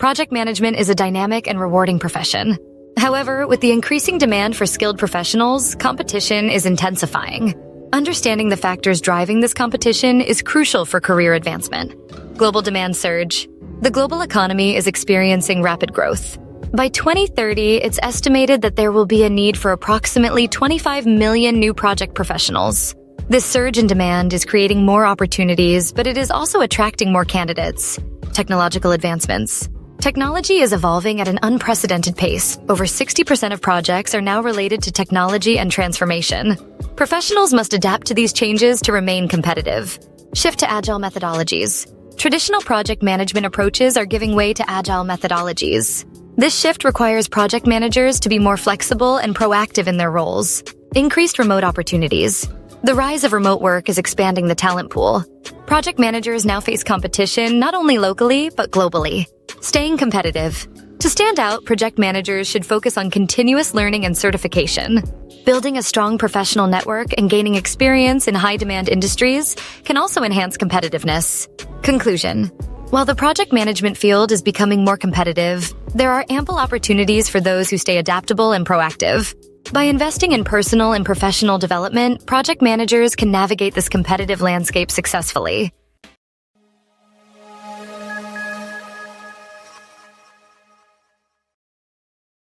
project management is a dynamic and rewarding profession. However, with the increasing demand for skilled professionals, competition is intensifying. Understanding the factors driving this competition is crucial for career advancement. Global demand surge. The global economy is experiencing rapid growth. By 2030, it's estimated that there will be a need for approximately 25 million new project professionals. This surge in demand is creating more opportunities, but it is also attracting more candidates. Technological advancements. Technology is evolving at an unprecedented pace. Over 60% of projects are now related to technology and transformation. Professionals must adapt to these changes to remain competitive. Shift to agile methodologies. Traditional project management approaches are giving way to agile methodologies. This shift requires project managers to be more flexible and proactive in their roles. Increased remote opportunities. The rise of remote work is expanding the talent pool. Project managers now face competition not only locally, but globally. Staying competitive. To stand out, project managers should focus on continuous learning and certification. Building a strong professional network and gaining experience in high-demand industries can also enhance competitiveness. Conclusion. While the project management field is becoming more competitive, there are ample opportunities for those who stay adaptable and proactive. By investing in personal and professional development, project managers can navigate this competitive landscape successfully.